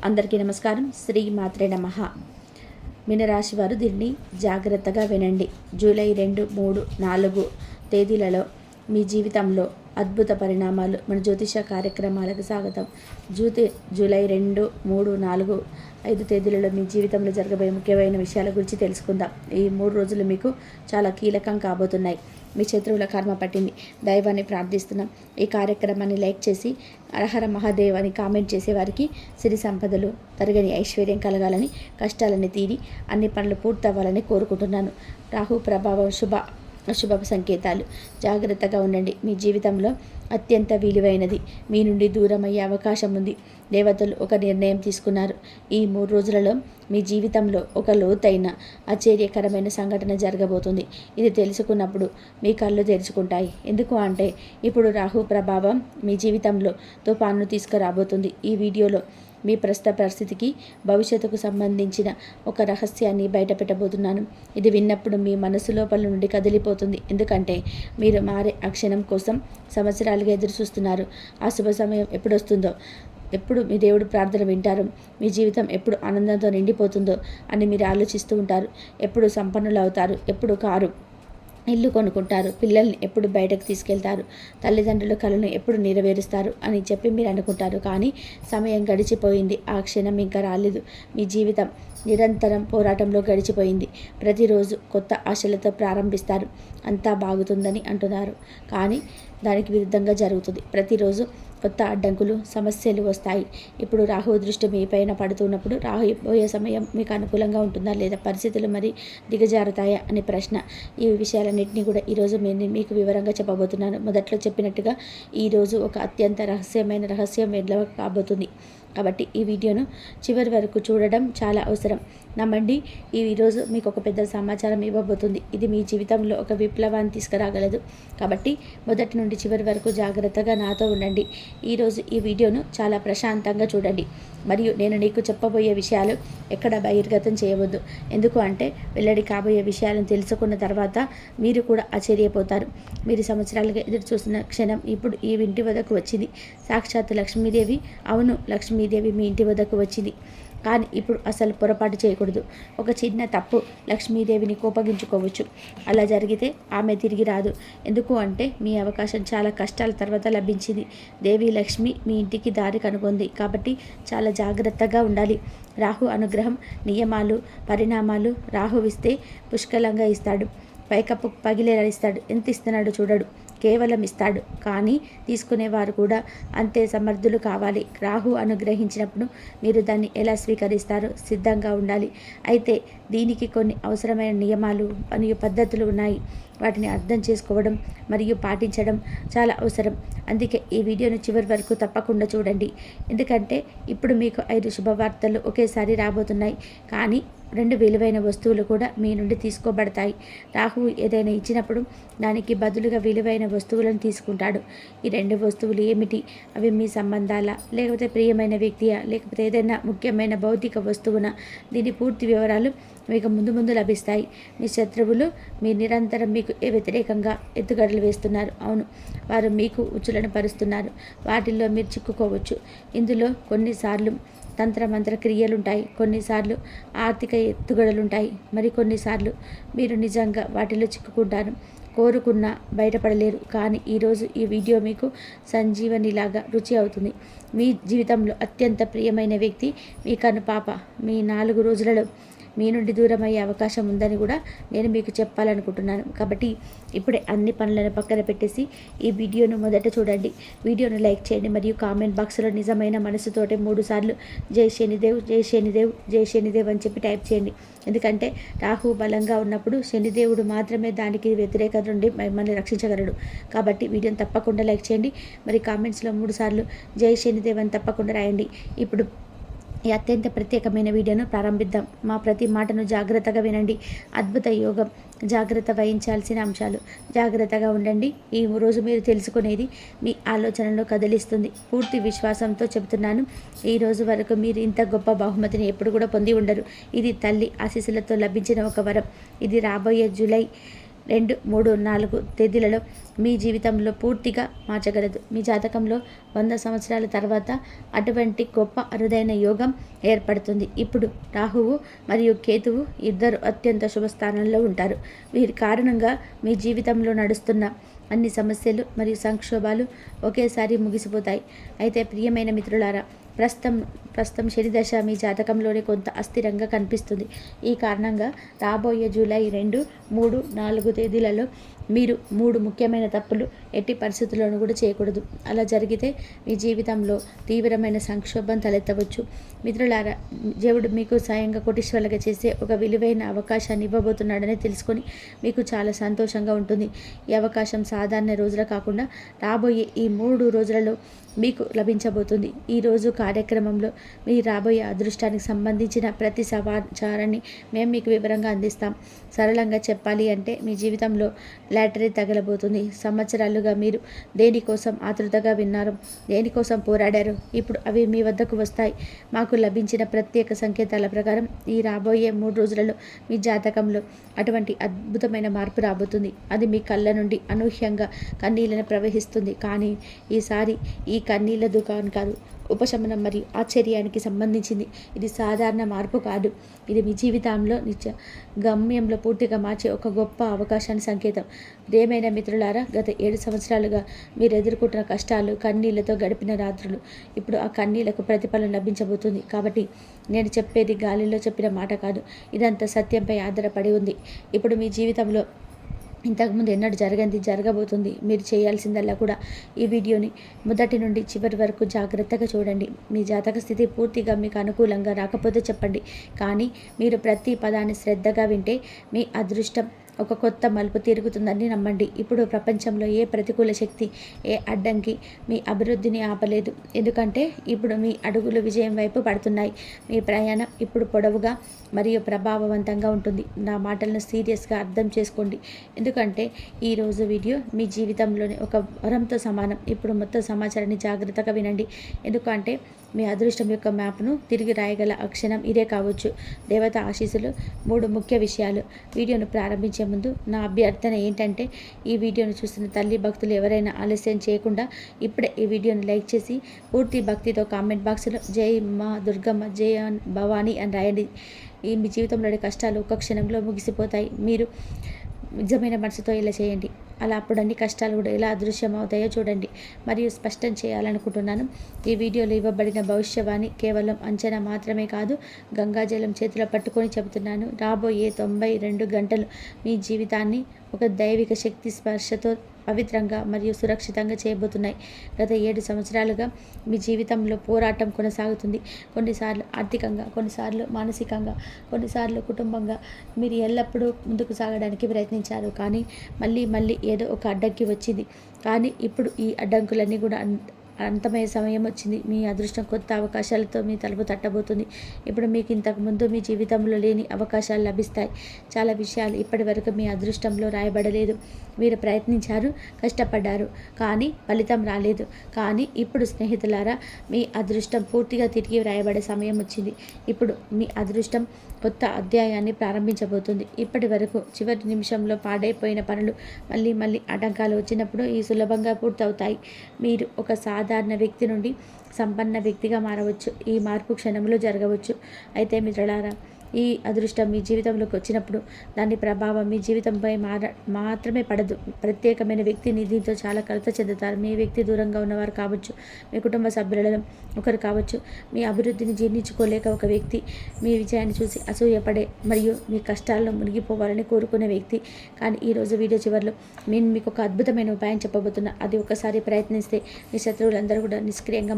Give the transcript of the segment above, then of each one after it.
అందరికీ నమస్కారం. శ్రీ మాత్రే నమః. మీనరాశి వారు దీన్ని జాగ్రత్తగా వినండి. జూలై 2, 3, 4 తేదీలలో మీ జీవితంలో అద్భుత పరిణామాలు. మన జ్యోతిష కార్యక్రమాలకు స్వాగతం. జూలై 2, 3, 4, 5 తేదీలలో మీ జీవితంలో జరగబోయే ముఖ్యమైన విషయాల గురించి తెలుసుకుందాం. ఈ 3 రోజులు మీకు చాలా కీలకం కాబోతున్నాయి. మీ శత్రువుల కర్మ పట్టింది. దైవాన్ని ప్రార్థిస్తున్నాం. ఈ కార్యక్రమాన్ని లైక్ చేసి హరహర మహాదేవ్ అని కామెంట్ చేసే వారికి సిరి సంపదలు, తరగని ఐశ్వర్యం కలగాలని, కష్టాలని తీరి అన్ని పనులు పూర్తవ్వాలని కోరుకుంటున్నాను. రాహు ప్రభావం అశుభ సంకేతాలు. జాగ్రత్తగా ఉండండి. మీ జీవితంలో అత్యంత విలువైనది మీ నుండి దూరం అయ్యే అవకాశం ఉంది. దేవతలు ఒక నిర్ణయం తీసుకున్నారు. ఈ 3 రోజులలో మీ జీవితంలో ఒక లోతైన ఆశ్చర్యకరమైన సంఘటన జరగబోతుంది. ఇది తెలుసుకున్నప్పుడు మీ కళ్ళు తెరుచుకుంటాయి. ఎందుకు అంటే ఇప్పుడు రాహు ప్రభావం మీ జీవితంలో తుఫాను తీసుకురాబోతుంది. ఈ వీడియోలో మీ ప్రస్తుత పరిస్థితికి, భవిష్యత్తుకు సంబంధించిన ఒక రహస్యాన్ని బయటపెట్టబోతున్నాను. ఇది విన్నప్పుడు మీ మనసు లోపల నుండి కదిలిపోతుంది. ఎందుకంటే మీరు మారే అక్షణం కోసం సంవత్సరాలుగా ఎదురు చూస్తున్నారు. ఆ శుభ సమయం ఎప్పుడు వస్తుందో, ఎప్పుడు మీ దేవుడు ప్రార్థన వింటారు, మీ జీవితం ఎప్పుడు ఆనందంతో నిండిపోతుందో అని మీరు ఆలోచిస్తూ ఉంటారు. ఎప్పుడు సంపన్నులు అవుతారు, ఎప్పుడు కారు ఇల్లు కొనుక్కుంటారు, పిల్లల్ని ఎప్పుడు బయటకు తీసుకెళ్తారు, తల్లిదండ్రుల కలను ఎప్పుడు నెరవేరుస్తారు అని చెప్పి మీరు అనుకుంటారు. కానీ సమయం గడిచిపోయింది. ఆ క్షణం ఇంకా రాలేదు. మీ జీవితం నిరంతరం పోరాటంలో గడిచిపోయింది. ప్రతిరోజు కొత్త ఆశలతో ప్రారంభిస్తారు. అంతా బాగుతుందని అంటున్నారు, కానీ దానికి విరుద్ధంగా జరుగుతుంది. ప్రతిరోజు కొత్త అడ్డంకులు, సమస్యలు వస్తాయి. ఇప్పుడు రాహు దృష్టి మీ పైన పడుతున్నప్పుడు రాబోయే సమయం మీకు అనుకూలంగా ఉంటుందా లేదా, పరిస్థితులు మరి దిగజారుతాయా అనే ప్రశ్న. ఈ విషయాలన్నింటినీ కూడా ఈరోజు మీకు వివరంగా చెప్పబోతున్నాను. మొదట్లో చెప్పినట్టుగా ఈరోజు ఒక అత్యంత రహస్యం ఎట్లా కాబోతుంది. కాబట్టి ఈ వీడియోను చివరి వరకు చూడడం చాలా అవసరం. నమ్మండి, ఈరోజు మీకు ఒక పెద్ద సమాచారం ఇవ్వబోతుంది. ఇది మీ జీవితంలో ఒక విప్లవాన్ని తీసుకురాగలదు. కాబట్టి మొదటి నుండి చివరి వరకు జాగ్రత్తగా నాతో ఉండండి. ఈరోజు ఈ వీడియోను చాలా ప్రశాంతంగా చూడండి. మరియు నేను నీకు చెప్పబోయే విషయాలు ఎక్కడ బహిర్గతం చేయవద్దు. ఎందుకు అంటే వెల్లడి కాబోయే విషయాలను తెలుసుకున్న తర్వాత మీరు కూడా ఆశ్చర్యపోతారు. మీరు సంవత్సరాలుగా ఎదురు చూస్తున్న క్షణం ఇప్పుడు ఈ ఇంటి వద్దకు వచ్చింది. సాక్షాత్ లక్ష్మీదేవి, అవును లక్ష్మీదేవి మీ ఇంటి వద్దకు వచ్చింది. కానీ ఇప్పుడు అసలు పొరపాటు చేయకూడదు. ఒక చిన్న తప్పు లక్ష్మీదేవిని కోపగించుకోవచ్చు. అలా జరిగితే ఆమె తిరిగి రాదు. ఎందుకు అంటే మీ అవకాశం చాలా కష్టాల తర్వాత లభించింది. దేవి లక్ష్మి మీ ఇంటికి దారి కనుగొంది. కాబట్టి చాలా జాగ్రత్తగా ఉండాలి. రాహు అనుగ్రహం, నియమాలు, పరిణామాలు. రాహు ఇస్తే పుష్కలంగా ఇస్తాడు. పైకప్పు పగిలేలా ఇస్తాడు. ఎంత ఇస్తున్నాడో చూడడు, కేవలం ఇస్తాడు. కానీ తీసుకునేవారు కూడా అంతే సమర్థులు కావాలి. రాహు అనుగ్రహించినప్పుడు మీరు దాన్ని ఎలా స్వీకరిస్తారో సిద్ధంగా ఉండాలి. అయితే దీనికి కొన్ని అవసరమైన నియమాలు మరియు పద్ధతులు ఉన్నాయి. వాటిని అర్థం చేసుకోవడం మరియు పాటించడం చాలా అవసరం. అందుకే ఈ వీడియోను చివరి వరకు తప్పకుండా చూడండి. ఎందుకంటే ఇప్పుడు మీకు 5 శుభవార్తలు ఒకేసారి రాబోతున్నాయి. కానీ 2 విలువైన వస్తువులు కూడా మీ నుండి తీసుకోబడతాయి. రాహువు ఏదైనా ఇచ్చినప్పుడు దానికి బదులుగా విలువైన వస్తువులను తీసుకుంటాడు. ఈ 2 వస్తువులు ఏమిటి? అవి మీ సంబంధాల, లేకపోతే ప్రియమైన వ్యక్తియా, లేకపోతే ఏదైనా ముఖ్యమైన భౌతిక వస్తువునా? దీని పూర్తి వివరాలు మీకు ముందు లభిస్తాయి. మీ శత్రువులు మీ నిరంతరం మీకు వ్యతిరేకంగా ఎత్తుగడలు వేస్తున్నారు. అవును, వారు మీకు ఉచ్చులను పరుస్తున్నారు. వాటిల్లో మీరు చిక్కుకోవచ్చు. ఇందులో కొన్నిసార్లు తంత్రమంత్ర క్రియలుంటాయి, కొన్నిసార్లు ఆర్థిక ఎత్తుగడలుంటాయి, మరి కొన్నిసార్లు మీరు నిజంగా వాటిలో చిక్కుకుంటారు. కోరుకున్నా బయటపడలేరు. కానీ ఈరోజు ఈ వీడియో మీకు సంజీవనిలాగా రుచి అవుతుంది. మీ జీవితంలో అత్యంత ప్రియమైన వ్యక్తి, మీ కనుపాప, మీ 4 రోజులలో మీ నుండి దూరం అయ్యే అవకాశం ఉందని కూడా నేను మీకు చెప్పాలనుకుంటున్నాను. కాబట్టి ఇప్పుడే అన్ని పనులను పక్కన పెట్టేసి ఈ వీడియోను మొదట చూడండి. వీడియోను లైక్ చేయండి మరియు కామెంట్ బాక్స్లో నిజమైన మనసుతోటే 3 సార్లు జై శనిదేవ్, జై శనిదేవ్, జై శనిదేవ్ అని చెప్పి టైప్ చేయండి. ఎందుకంటే రాహు బలంగా ఉన్నప్పుడు శనిదేవుడు మాత్రమే దానికి వ్యతిరేకత నుండి మిమ్మల్ని రక్షించగలడు. కాబట్టి వీడియోని తప్పకుండా లైక్ చేయండి. మరి కామెంట్స్లో 3 సార్లు జై శనిదేవ్ అని తప్పకుండా రాయండి. ఇప్పుడు ఈ అత్యంత ప్రత్యేకమైన వీడియోను ప్రారంభిద్దాం. మా ప్రతి మాటను జాగ్రత్తగా వినండి. అద్భుత యోగం, జాగ్రత్త వహించాల్సిన అంశాలు. జాగ్రత్తగా ఉండండి. ఈ రోజు మీరు తెలుసుకునేది మీ ఆలోచనలను కదిలిస్తుంది. పూర్తి విశ్వాసంతో చెబుతున్నాను, ఈ రోజు వరకు మీరు ఇంత గొప్ప బహుమతిని ఎప్పుడు కూడా పొంది ఉండరు. ఇది తల్లి ఆశీస్సులతో లభించిన ఒక వరం. ఇది రాబోయే జూలై 2, 3, 4 తేదీలలో మీ జీవితంలో పూర్తిగా మార్చగలదు. మీ జాతకంలో 100 సంవత్సరాల తర్వాత అటువంటి గొప్ప అరుదైన యోగం ఏర్పడుతుంది. ఇప్పుడు రాహువు మరియు కేతువు ఇద్దరు అత్యంత శుభస్థానంలో ఉంటారు. వీరి కారణంగా మీ జీవితంలో నడుస్తున్న అన్ని సమస్యలు మరియు సంక్షోభాలు ఒకేసారి ముగిసిపోతాయి. అయితే ప్రియమైన మిత్రులారా, ప్రస్తుతం శని దశ మీ జాతకంలోనే కొంత అస్థిరంగా కనిపిస్తుంది. ఈ కారణంగా రాబోయే జూలై 2, 3, 4 తేదీలలో మీరు 3 ముఖ్యమైన తప్పులు ఎట్టి పరిస్థితుల్లోనూ కూడా చేయకూడదు. అలా జరిగితే మీ జీవితంలో తీవ్రమైన సంక్షోభం తలెత్తవచ్చు. మిత్రులారా, దేవుడు మీకు స్వయంగా కోటీశ్వరులుగా చేసే ఒక విలువైన అవకాశాన్ని ఇవ్వబోతున్నాడని తెలుసుకొని మీకు చాలా సంతోషంగా ఉంటుంది. ఈ అవకాశం సాధారణ రోజులు కాకుండా రాబోయే ఈ 3 రోజులలో మీకు లభించబోతుంది. ఈరోజు కార్యక్రమంలో మీ రాబోయే అదృష్టానికి సంబంధించిన ప్రతి సమాచారాన్ని మేము మీకు వివరంగా అందిస్తాం. సరళంగా చెప్పాలి అంటే మీ జీవితంలో లాటరీ తగలబోతుంది. సంవత్సరాలుగా మీరు దేనికోసం ఆతృతగా విన్నారు, దేనికోసం పోరాడారు, ఇప్పుడు అవి మీ వద్దకు వస్తాయి. మాకు లభించిన ప్రత్యేక సంకేతాల ప్రకారం ఈ రాబోయే 3 రోజులలో మీ జాతకంలో అటువంటి అద్భుతమైన మార్పు రాబోతుంది. అది మీ కళ్ళ నుండి అనూహ్యంగా కన్నీళ్లను ప్రవహిస్తుంది. కానీ ఈసారి ఈ కన్నీళ్ల దుకాణం కాదు, ఉపశమనం మరియు ఆశ్చర్యానికి సంబంధించింది. ఇది సాధారణ మార్పు కాదు, ఇది మీ జీవితంలో నిత్య గమ్యంలో పూర్తిగా మార్చే ఒక గొప్ప అవకాశాన్ని సంకేతం. ప్రియమైన మిత్రులారా, గత 7 సంవత్సరాలుగా మీరు ఎదుర్కొంటున్న కష్టాలు, కన్నీళ్లతో గడిపిన రాత్రులు, ఇప్పుడు ఆ కన్నీళ్లకు ప్రతిఫలం లభించబోతుంది. కాబట్టి నేను చెప్పేది గాలిలో చెప్పిన మాట కాదు, ఇదంతా సత్యంపై ఆధారపడి ఉంది. ఇప్పుడు మీ జీవితంలో ఇంతకుముందు ఎన్నడూ జరగబోతుంది. మీరు చేయాల్సిందల్లా కూడా ఈ వీడియోని మొదటి నుండి చివరి వరకు జాగ్రత్తగా చూడండి. మీ జాతక స్థితి పూర్తిగా మీకు అనుకూలంగా రాకపోతే చెప్పండి, కానీ మీరు ప్రతి పదాన్ని శ్రద్ధగా వింటే మీ అదృష్టం ఒక కొత్త మలుపు తిరుగుతుందని నమ్మండి. ఇప్పుడు ప్రపంచంలో ఏ ప్రతికూల శక్తి, ఏ అడ్డంకి మీ అభివృద్ధిని ఆపలేదు. ఎందుకంటే ఇప్పుడు మీ అడుగులు విజయం వైపు పడుతున్నాయి. మీ ప్రయాణం ఇప్పుడు పొడవుగా మరియు ప్రభావవంతంగా ఉంటుంది. నా మాటలను సీరియస్గా అర్థం చేసుకోండి, ఎందుకంటే ఈరోజు వీడియో మీ జీవితంలోని ఒక వరంతో సమానం. ఇప్పుడు మొత్తం సమాచారాన్ని జాగ్రత్తగా వినండి, ఎందుకంటే మీ అదృష్టం యొక్క మ్యాప్ను తిరిగి రాయగల అక్షరం ఇదే కావచ్చు. దేవత ఆశీస్సులు. 3 ముఖ్య విషయాలు. వీడియోను ప్రారంభించే ముందు నా అభ్యర్థన ఏంటంటే, ఈ వీడియోను చూస్తున్న తల్లి భక్తులు ఎవరైనా ఆలస్యం చేయకుండా ఇప్పుడే ఈ వీడియోని లైక్ చేసి పూర్తి భక్తితో కామెంట్ బాక్స్లో జై మా దుర్గమ్మ, జై భవానీ అని రాయండి. మీ జీవితంలోని కష్టాలు ఒక్క క్షణంలో ముగిసిపోతాయి. మీరు నిజమైన మనసుతో ఇలా చేయండి. అలా అప్పుడు అన్ని కష్టాలు కూడా ఎలా అదృశ్యం అవుతాయో చూడండి. మరియు స్పష్టం చేయాలనుకుంటున్నాను, ఈ వీడియోలో ఇవ్వబడిన భవిష్యవాణి కేవలం అంచనా మాత్రమే కాదు. గంగాజలం చేతిలో పట్టుకొని చెబుతున్నాను. రాబోయే 92 గంటలు మీ జీవితాన్ని ఒక దైవిక శక్తి స్పర్శతో పవిత్రంగా మరియు సురక్షితంగా చేయబోతున్నాయి. గత 7 సంవత్సరాలుగా మీ జీవితంలో పోరాటం కొనసాగుతుంది. కొన్నిసార్లు ఆర్థికంగా, కొన్నిసార్లు మానసికంగా, కొన్నిసార్లు కుటుంబంగా మీరు ఎల్లప్పుడూ ముందుకు సాగడానికి ప్రయత్నించారు. కానీ మళ్ళీ ఏదో ఒక అడ్డంకి వచ్చింది. కానీ ఇప్పుడు ఈ అడ్డంకులన్నీ కూడా అంతమయ్యే సమయం వచ్చింది. మీ అదృష్టం కొత్త అవకాశాలతో మీ తలుపు తట్టబోతుంది. ఇప్పుడు మీకు ఇంతకు ముందు మీ జీవితంలో లేని అవకాశాలు లభిస్తాయి. చాలా విషయాలు ఇప్పటి వరకు మీ అదృష్టంలో రాయబడలేదు. మీరు ప్రయత్నించారు, కష్టపడ్డారు, కానీ ఫలితం రాలేదు. కానీ ఇప్పుడు స్నేహితులారా, మీ అదృష్టం పూర్తిగా తిరిగి రాయబడే సమయం వచ్చింది. ఇప్పుడు మీ అదృష్టం కొత్త అధ్యాయాన్ని ప్రారంభించబోతుంది. ఇప్పటి వరకు చివరి నిమిషంలో పాడైపోయిన పనులు మళ్ళీ ఆటంకాలు వచ్చినప్పుడు ఈ సులభంగా పూర్తవుతాయి. మీరు ఒక సాధారణ వ్యక్తి నుండి సంపన్న వ్యక్తిగా మారవచ్చు. ఈ మార్పు క్షణంలో జరగవచ్చు. అయితే మిత్రులారా, ఈ అదృష్టం మీ జీవితంలోకి వచ్చినప్పుడు దాని ప్రభావం మీ జీవితంపై మాత్రమే పడదు. ప్రత్యేకమైన వ్యక్తిని దీంతో చాలా కలత చెందుతారు. మీ వ్యక్తి దూరంగా ఉన్నవారు కావచ్చు, మీ కుటుంబ సభ్యులలో ఒకరు కావచ్చు, మీ అభివృద్ధిని జీర్ణించుకోలేక ఒక వ్యక్తి, మీ విజయాన్ని చూసి అసూయపడే మరియు మీ కష్టాల్లో మునిగిపోవాలని కోరుకునే వ్యక్తి. కానీ ఈరోజు వీడియో చివరిలో నేను మీకు ఒక అద్భుతమైన ఉపాయం చెప్పబోతున్నా. అది ఒకసారి ప్రయత్నిస్తే మీ శత్రువులందరూ కూడా నిష్క్రియంగా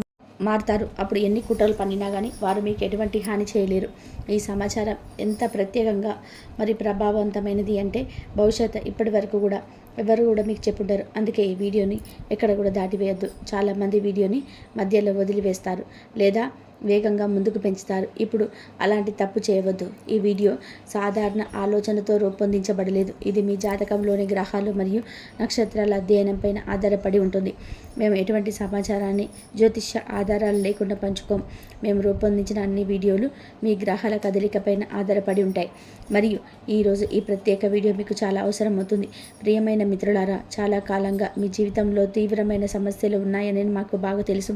మారుతారు. అప్పుడు ఎన్ని కుట్రలు పన్నినా కానీ వారు మీకు ఎటువంటి హాని చేయలేరు. ఈ సమాచారం ఎంత ప్రత్యేకంగా మరి ప్రభావవంతమైనది అంటే భవిష్యత్తు ఇప్పటి వరకు కూడా ఎవరు కూడా మీకు చెప్పుంటారు. అందుకే ఈ వీడియోని ఎక్కడ కూడా దాటివేయద్దు. చాలామంది వీడియోని మధ్యలో వదిలివేస్తారు లేదా వేగంగా ముందుకు పెంచుతారు. ఇప్పుడు అలాంటి తప్పు చేయవద్దు. ఈ వీడియో సాధారణ ఆలోచనతో రూపొందించబడలేదు. ఇది మీ జాతకంలోని గ్రహాలు మరియు నక్షత్రాల అధ్యయనంపైన ఆధారపడి ఉంటుంది. మేము ఎటువంటి సమాచారాన్ని జ్యోతిష్య ఆధారాలు లేకుండా పంచుకోం. మేము రూపొందించిన అన్ని వీడియోలు మీ గ్రహాల కదలికపైన ఆధారపడి ఉంటాయి మరియు ఈరోజు ఈ ప్రత్యేక వీడియో మీకు చాలా అవసరం అవుతుంది. ప్రియమైన మిత్రులారా, చాలా కాలంగా మీ జీవితంలో తీవ్రమైన సమస్యలు ఉన్నాయని మాకు బాగా తెలుసు.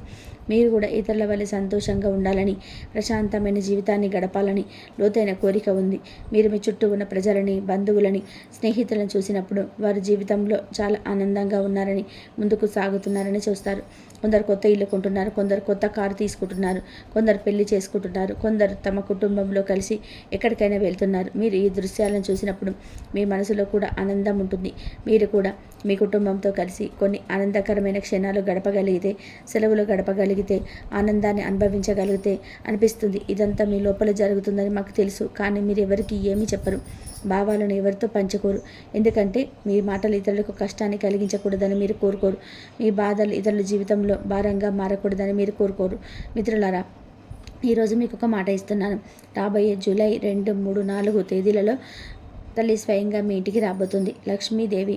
మీరు కూడా ఇతరుల వల్ల సంతోషంగా ఉండాలని, ప్రశాంతమైన జీవితాన్ని గడపాలని లోతైన కోరిక ఉంది. మీరు మీ చుట్టూ ఉన్న ప్రజలని, బంధువులని, స్నేహితులను చూసినప్పుడు వారి జీవితంలో చాలా ఆనందంగా ఉన్నారని, ముందుకు సాగుతున్నారని చూస్తారు. కొందరు కొత్త ఇల్లు కొంటున్నారు, కొందరు కొత్త కారు తీసుకుంటున్నారు, కొందరు పెళ్లి చేసుకుంటున్నారు, కొందరు తమ కుటుంబంలో కలిసి ఎక్కడికైనా వెళ్తున్నారు. మీరు ఈ దృశ్యాలను చూసినప్పుడు మీ మనసులో కూడా ఆనందం ఉంటుంది. మీరు కూడా మీ కుటుంబంతో కలిసి కొన్ని ఆనందకరమైన క్షణాలు గడపగలిగితే, సెలవులు గడపగలిగితే, ఆనందాన్ని అనుభవించగలిగితే అనిపిస్తుంది. ఇదంతా మీ లోపల జరుగుతుందని మాకు తెలుసు. కానీ మీరు ఎవరికి ఏమీ చెప్పరు, భావాలను ఎవరితో పంచుకోరు. ఎందుకంటే మీ మాటలు ఇతరులకు కష్టాన్ని కలిగించకూడదని మీరు కోరుకోరు. మీ బాధలు ఇతరుల జీవితంలో భారంగా మారకూడదని మీరు కోరుకోరు. మిత్రులారా, ఈరోజు మీకు ఒక మాట ఇస్తున్నాను. రాబోయే జూలై 2, 3, 4 తేదీలలో తల్లి స్వయంగా మీ ఇంటికి రాబోతుంది. లక్ష్మీదేవి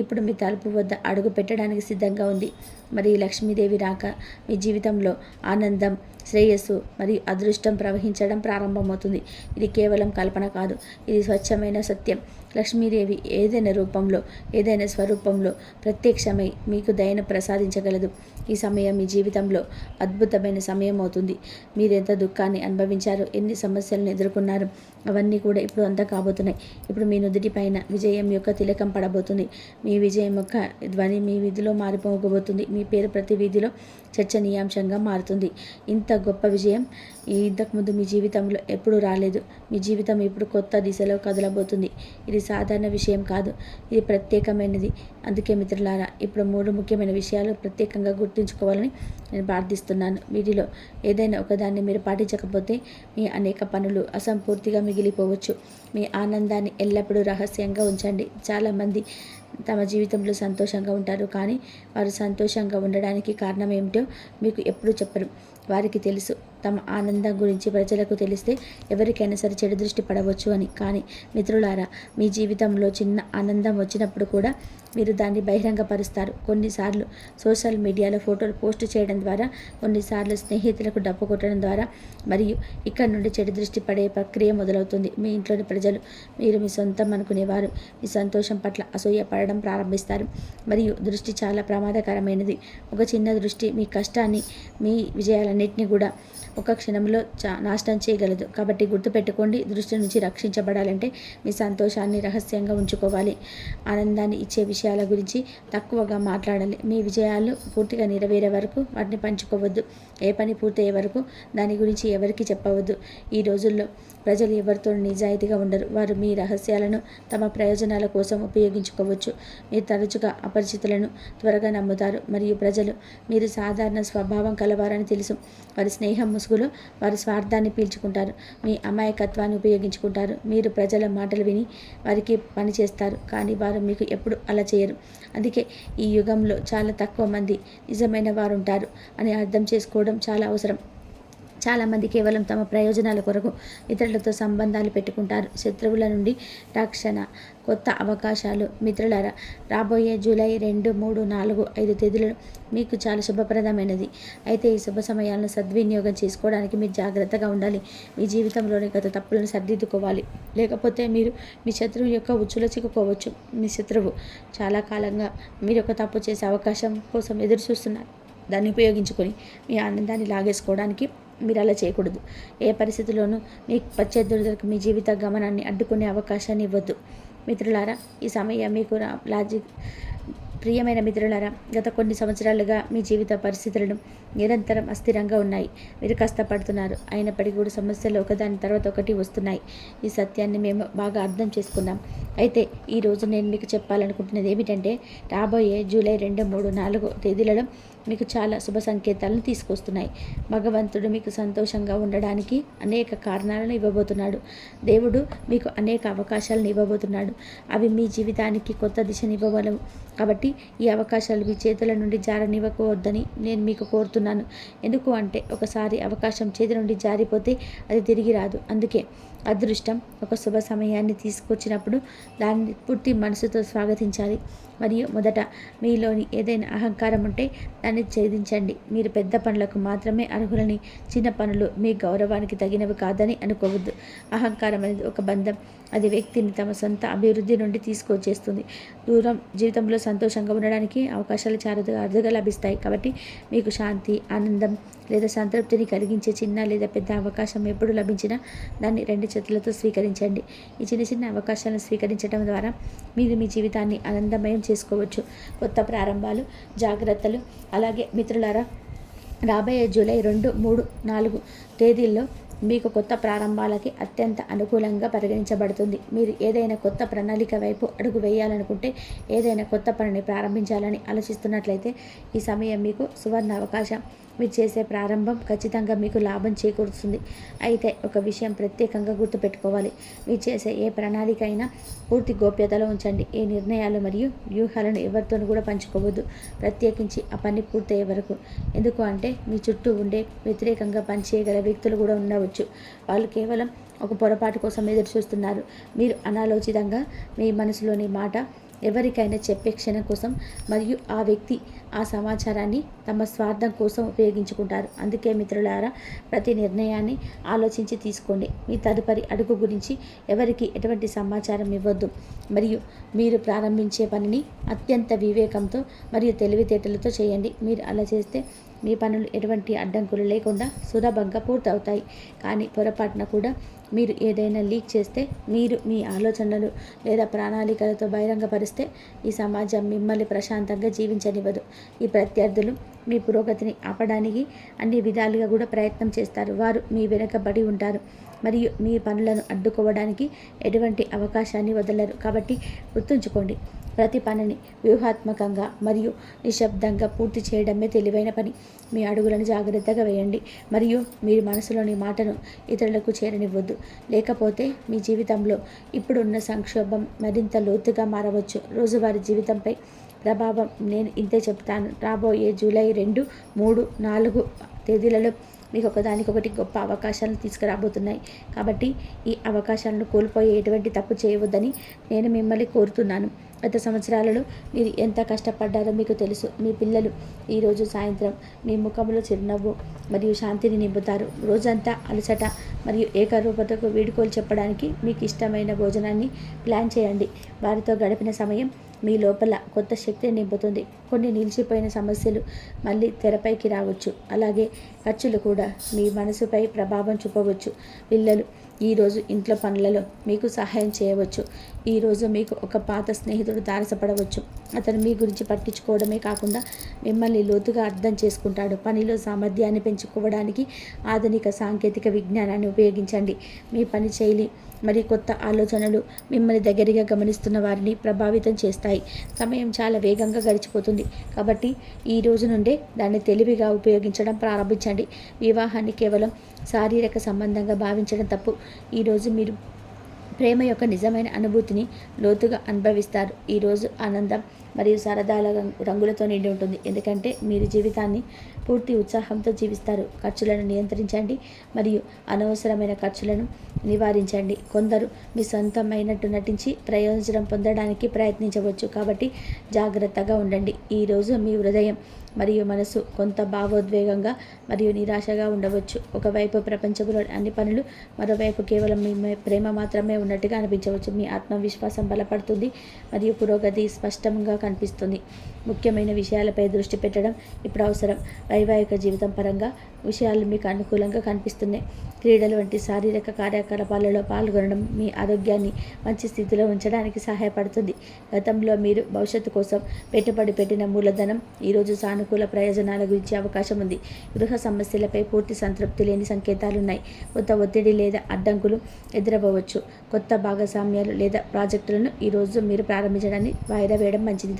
ఇప్పుడు మీ తలుపు వద్ద అడుగు పెట్టడానికి సిద్ధంగా ఉంది. మరి ఈ లక్ష్మీదేవి రాక మీ జీవితంలో ఆనందం, శ్రేయస్సు మరియు అదృష్టం ప్రవహించడం ప్రారంభమవుతుంది. ఇది కేవలం కల్పన కాదు, ఇది స్వచ్ఛమైన సత్యం. లక్ష్మీదేవి ఏదైనా రూపంలో, ఏదైనా స్వరూపంలో ప్రత్యక్షమై మీకు దయను ప్రసాదించగలదు. ఈ సమయం మీ జీవితంలో అద్భుతమైన సమయం అవుతుంది. మీరెంత దుఃఖాన్ని అనుభవించారో, ఎన్ని సమస్యలను ఎదుర్కొన్నారు, అవన్నీ కూడా ఇప్పుడు అంతా కాబోతున్నాయి. ఇప్పుడు మీ నుదుటి పైన విజయం యొక్క తిలకం పడబోతుంది. మీ విజయం యొక్క ధ్వని మీ వీధిలో మారిపోగబోతుంది. మీ పేరు ప్రతి వీధిలో చర్చనీయాంశంగా మారుతుంది. ఇంత గొప్ప విజయం ఇంతకుముందు మీ జీవితంలో ఎప్పుడూ రాలేదు. మీ జీవితం ఇప్పుడు కొత్త దిశలో కదలబోతుంది. ఇది సాధారణ విషయం కాదు, ఇది ప్రత్యేకమైనది. అందుకే మిత్రులారా, ఇప్పుడు 3 ముఖ్యమైన విషయాలు ప్రత్యేకంగా గుర్తుంచుకోవాలని నేను ప్రార్థిస్తున్నాను. వీటిలో ఏదైనా ఒకదాన్ని మీరు పాటించకపోతే మీ అనేక పనులు అసంపూర్తిగా మిగిలిపోవచ్చు. మీ ఆనందాన్ని ఎల్లప్పుడూ రహస్యంగా ఉంచండి. చాలామంది తమ జీవితంలో సంతోషంగా ఉంటారు, కానీ వారు సంతోషంగా ఉండడానికి కారణం ఏమిటో మీకు ఎప్పుడూ చెప్పరు. వారికి తెలుసు, తమ ఆనందం గురించి ప్రజలకు తెలిస్తే ఎవరికైనా సరే చెడు దృష్టి పడవచ్చు అని. కానీ మిత్రులారా, మీ జీవితంలో చిన్న ఆనందం వచ్చినప్పుడు కూడా మీరు దాన్ని బహిరంగపరుస్తారు. కొన్నిసార్లు సోషల్ మీడియాలో ఫోటోలు పోస్ట్ చేయడం ద్వారా, కొన్నిసార్లు స్నేహితులకు డప్పు కొట్టడం ద్వారా, మరియు ఇక్కడ నుండి చెడు దృష్టి పడే ప్రక్రియ మొదలవుతుంది. మీ ఇంట్లోని ప్రజలు, మీరు మీ సొంతం అనుకునేవారు మీ సంతోషం పట్ల అసూయ పడడం ప్రారంభిస్తారు. మరియు దృష్టి చాలా ప్రమాదకరమైనది. ఒక చిన్న దృష్టి మీ కష్టాన్ని, మీ విజయాలన్నింటినీ కూడా ఒక క్షణంలో నాశనం చేయగలదు. కాబట్టి గుర్తుపెట్టుకోండి, దృష్టి నుంచి రక్షించబడాలంటే మీ సంతోషాన్ని రహస్యంగా ఉంచుకోవాలి. ఆనందాన్ని ఇచ్చే విషయాల గురించి తక్కువగా మాట్లాడాలి. మీ విజయాలు పూర్తిగా నెరవేరే వరకు వాటిని పంచుకోవద్దు. ఏ పని పూర్తయ్యే వరకు దాని గురించి ఎవరికి చెప్పవద్దు. ఈ రోజుల్లో ప్రజలు ఎవరితో నిజాయితీగా ఉండరు. వారు మీ రహస్యాలను తమ ప్రయోజనాల కోసం ఉపయోగించుకోవచ్చు. మీరు తరచుగా అపరిచితులను త్వరగా నమ్ముతారు మరియు ప్రజలు మీరు సాధారణ స్వభావం కలవారని తెలుసు. వారి స్నేహం ముసుగులో వారి స్వార్థాన్ని పీల్చుకుంటారు, మీ అమాయకత్వాన్ని ఉపయోగించుకుంటారు. మీరు ప్రజల మాటలు విని వారికి పని చేస్తారు, కానీ వారు మీకు ఎప్పుడు అలా చేయరు. అందుకే ఈ యుగంలో చాలా తక్కువ మంది నిజమైన వారు ఉంటారు అని అర్థం చేసుకోవడం చాలా అవసరం. చాలామంది కేవలం తమ ప్రయోజనాల కొరకు ఇతరులతో సంబంధాలు పెట్టుకుంటారు. శత్రువుల నుండి రక్షణ, కొత్త అవకాశాలు. మిత్రులారా, రాబోయే జూలై 2, 3, 4, 5 తేదీలలో మీకు చాలా శుభప్రదమైనది. అయితే ఈ శుభ సమయాలను సద్వినియోగం చేసుకోవడానికి మీరు జాగ్రత్తగా ఉండాలి. మీ జీవితంలోని గత తప్పులను సరిదిద్దుకోవాలి, లేకపోతే మీరు మీ శత్రువు యొక్క ఉచ్చులో చిక్కుకోవచ్చు. మీ శత్రువు చాలా కాలంగా మీరు ఒక తప్పు చేసే అవకాశం కోసం ఎదురు చూస్తున్నారు. దాన్ని ఉపయోగించుకొని మీ ఆనందాన్ని లాగేసుకోవడానికి మీరు అలా చేయకూడదు. ఏ పరిస్థితుల్లోనూ మీ ప్రత్యర్థులకు మీ జీవిత గమనాన్ని అడ్డుకునే అవకాశాన్ని ఇవ్వద్దు. మిత్రులారా, ఈ సమయం మీకు ప్రియమైన మిత్రులారా, గత కొన్ని సంవత్సరాలుగా మీ జీవిత పరిస్థితులను నిరంతరం అస్థిరంగా ఉన్నాయి. మీరు కష్టపడుతున్నారు, అయినప్పటికీ కూడా సమస్యలు ఒకదాని తర్వాత ఒకటి వస్తున్నాయి. ఈ సత్యాన్ని మేము బాగా అర్థం చేసుకున్నాం. అయితే ఈరోజు నేను మీకు చెప్పాలనుకుంటున్నది ఏమిటంటే, రాబోయే జూలై 2, 3, 4 తేదీలలో మీకు చాలా శుభ సంకేతాలను తీసుకొస్తున్నాయి. భగవంతుడు మీకు సంతోషంగా ఉండడానికి అనేక కారణాలను ఇవ్వబోతున్నాడు. దేవుడు మీకు అనేక అవకాశాలను ఇవ్వబోతున్నాడు. అవి మీ జీవితానికి కొత్త దిశను ఇవ్వగలవు. కాబట్టి కాబట్టి ఈ అవకాశాలు మీ చేతుల నుండి జారనివ్వకూడదని నేను మీకు కోరుతున్నాను. ఎందుకు అంటే ఒకసారి అవకాశం చేతి నుండి జారిపోతే అది తిరిగి రాదు. అందుకే అదృష్టం ఒక శుభ సమయాన్ని తీసుకొచ్చినప్పుడు దాన్ని పూర్తి మనసుతో స్వాగతించాలి. మరియు మొదట మీలోని ఏదైనా అహంకారం ఉంటే దాన్ని ఛేదించండి. మీరు పెద్ద పనులకు మాత్రమే అర్హులని, చిన్న పనులు మీ గౌరవానికి తగినవి కాదని అనుకోవద్దు. అహంకారం అనేది ఒక బంధం. అది వ్యక్తిని తమ సొంత అభివృద్ధి నుండి తీసుకొచ్చేస్తుంది. జీవితంలో సంతోషంగా ఉండడానికి అవకాశాలు చాలా అరుదుగా లభిస్తాయి. కాబట్టి మీకు శాంతి, ఆనందం లేదా సంతృప్తిని కలిగించే చిన్న లేదా పెద్ద అవకాశం ఎప్పుడు లభించినా దాన్ని 2 చేతులతో స్వీకరించండి. ఈ చిన్న చిన్న అవకాశాలను స్వీకరించడం ద్వారా మీరు మీ జీవితాన్ని ఆనందమయం చేసుకోవచ్చు. కొత్త ప్రారంభాలు, జాగ్రత్తలు. అలాగే మిత్రులారా, రాబోయే జూలై 2, 3, 4 తేదీల్లో మీకు కొత్త ప్రారంభాలకి అత్యంత అనుకూలంగా పరిగణించబడుతుంది. మీరు ఏదైనా కొత్త ప్రణాళిక వైపు అడుగు వేయాలనుకుంటే, ఏదైనా కొత్త పనిని ప్రారంభించాలని ఆలోచిస్తున్నట్లయితే ఈ సమయం మీకు సువర్ణ అవకాశం. మీరు చేసే ప్రారంభం ఖచ్చితంగా మీకు లాభం చేకూరుస్తుంది. అయితే ఒక విషయం ప్రత్యేకంగా గుర్తుపెట్టుకోవాలి. మీరు చేసే ఏ ప్రణాళిక అయినా పూర్తి గోప్యతలో ఉంచండి. ఏ నిర్ణయాలు మరియు వ్యూహాలను ఎవరితోనూ కూడా పంచుకోవద్దు, ప్రత్యేకించి ఆ పని పూర్తయ్యే వరకు. ఎందుకు అంటే మీ చుట్టూ ఉండే వ్యతిరేకంగా పనిచేయగల వ్యక్తులు కూడా ఉండవచ్చు. వాళ్ళు కేవలం ఒక పొరపాటు కోసం ఎదురు చూస్తున్నారు. మీరు అనాలోచితంగా మీ మనసులోని మాట ఎవరికైనా చెప్పే క్షణం కోసం, మరియు ఆ వ్యక్తి ఆ సమాచారాన్ని తమ స్వార్థం కోసం ఉపయోగించుకుంటారు. అందుకే మిత్రులారా, ప్రతి నిర్ణయాన్ని ఆలోచించి తీసుకోండి. మీ తదుపరి అడుగు గురించి ఎవరికి ఎటువంటి సమాచారం ఇవ్వద్దు. మరియు మీరు ప్రారంభించే పనిని అత్యంత వివేకంతో మరియు తెలివితేటలతో చేయండి. మీరు అలా చేస్తే మీ పనులు ఎటువంటి అడ్డంకులు లేకుండా సులభంగా పూర్తవుతాయి. కానీ పొరపాటున కూడా మీరు ఏదైనా లీక్ చేస్తే, మీరు మీ ఆలోచనలు లేదా ప్రణాళికలతో బహిరంగపరిస్తే ఈ సమాజం మిమ్మల్ని ప్రశాంతంగా జీవించనివ్వదు. ఈ ప్రత్యర్థులు మీ పురోగతిని ఆపడానికి అన్ని విధాలుగా కూడా ప్రయత్నం చేస్తారు. వారు మీ వెనుకబడి ఉంటారు మరియు మీ పనులను అడ్డుకోవడానికి ఎటువంటి అవకాశాన్ని వదలరు. కాబట్టి గుర్తుంచుకోండి, ప్రతి పనిని వ్యూహాత్మకంగా మరియు నిశ్శబ్దంగా పూర్తి చేయడమే తెలివైన పని. మీ అడుగులను జాగ్రత్తగా వేయండి మరియు మీరు మనసులోని మాటను ఇతరులకు చేరనివ్వద్దు. లేకపోతే మీ జీవితంలో ఇప్పుడున్న సంక్షోభం మరింత లోతుగా మారవచ్చు. రోజువారీ జీవితంపై ప్రభావం నేను ఇంతే చెప్తాను. రాబోయే జూలై 2, 3, 4 తేదీలలో మీకు ఒకదానికొకటి గొప్ప అవకాశాలను తీసుకురాబోతున్నాయి. కాబట్టి ఈ అవకాశాలను కోల్పోయే ఎటువంటి తప్పు చేయవద్దని నేను మిమ్మల్ని కోరుతున్నాను. గత సంవత్సరాలలో మీరు ఎంత కష్టపడ్డారో మీకు తెలుసు. మీ పిల్లలు ఈరోజు సాయంత్రం మీ ముఖంలో చిరునవ్వు మరియు శాంతిని నింపుతారు. రోజంతా అలసట మరియు ఏకరూపతకు వీడ్కోలు చెప్పడానికి మీకు ఇష్టమైన భోజనాన్ని ప్లాన్ చేయండి. వారితో గడిపిన సమయం మీ లోపల కొత్త శక్తిని నింపుతుంది. కొన్ని నిలిచిపోయిన సమస్యలు మళ్ళీ తెరపైకి రావచ్చు. అలాగే ఖర్చులు కూడా మీ మనసుపై ప్రభావం చూపవచ్చు. పిల్లలు ఈరోజు ఇంట్లో పనులలో మీకు సహాయం చేయవచ్చు. ఈరోజు మీకు ఒక పాత స్నేహితుడు తారసపడవచ్చు. అతను మీ గురించి పట్టించుకోవడమే కాకుండా మిమ్మల్ని లోతుగా అర్థం చేసుకుంటాడు. పనిలో సామర్థ్యాన్ని పెంచుకోవడానికి ఆధునిక సాంకేతిక విజ్ఞానాన్ని ఉపయోగించండి. మీ పని శైలి మరియు కొత్త ఆలోచనలు మిమ్మల్ని దగ్గరగా గమనిస్తున్న వారిని ప్రభావితం చేస్తాయి. సమయం చాలా వేగంగా గడిచిపోతుంది. కాబట్టి ఈ రోజు నుండే దాన్ని తెలివిగా ఉపయోగించడం ప్రారంభించండి. వివాహాన్ని కేవలం శారీరక సంబంధంగా భావించడం తప్పు. ఈరోజు మీరు ప్రేమ యొక్క నిజమైన అనుభూతిని లోతుగా అనుభవిస్తారు. ఈరోజు ఆనందం మరియు సరదాల రంగులతో నిండి ఉంటుంది, ఎందుకంటే మీరు జీవితాన్ని పూర్తి ఉత్సాహంతో జీవిస్తారు. ఖర్చులను నియంత్రించండి మరియు అనవసరమైన ఖర్చులను నివారించండి. కొందరు మీ సొంతమైనట్టు నటించి ప్రయోజనం పొందడానికి ప్రయత్నించవచ్చు. కాబట్టి జాగ్రత్తగా ఉండండి. ఈరోజు మీ హృదయం మరియు మనసు కొంత భావోద్వేగంగా మరియు నిరాశగా ఉండవచ్చు. ఒకవైపు ప్రపంచంలో అన్ని పనులు, మరోవైపు కేవలం మీ ప్రేమ మాత్రమే ఉన్నట్టుగా అనిపించవచ్చు. మీ ఆత్మవిశ్వాసం బలపడుతుంది మరియు పురోగతి స్పష్టంగా కనిపిస్తుంది. ముఖ్యమైన విషయాలపై దృష్టి పెట్టడం ఇప్పుడు అవసరం. వైవాహిక జీవితం పరంగా విషయాలు మీకు అనుకూలంగా కనిపిస్తున్నాయి. క్రీడలు వంటి శారీరక కార్యకలాపాలలో పాల్గొనడం మీ ఆరోగ్యాన్ని మంచి స్థితిలో ఉంచడానికి సహాయపడుతుంది. గతంలో మీరు భవిష్యత్తు కోసం పెట్టుబడి పెట్టిన మూలధనం ఈరోజు సానుకూల ప్రయోజనాల గురించి అవకాశం ఉంది. గృహ సమస్యలపై పూర్తి సంతృప్తి లేని సంకేతాలున్నాయి. కొత్త ఒత్తిడి లేదా అడ్డంకులు ఎదురవ్వచ్చు. కొత్త భాగస్వామ్యాలు లేదా ప్రాజెక్టులను ఈరోజు మీరు ప్రారంభించడాన్ని వాయిదా వేయడం మంచిది.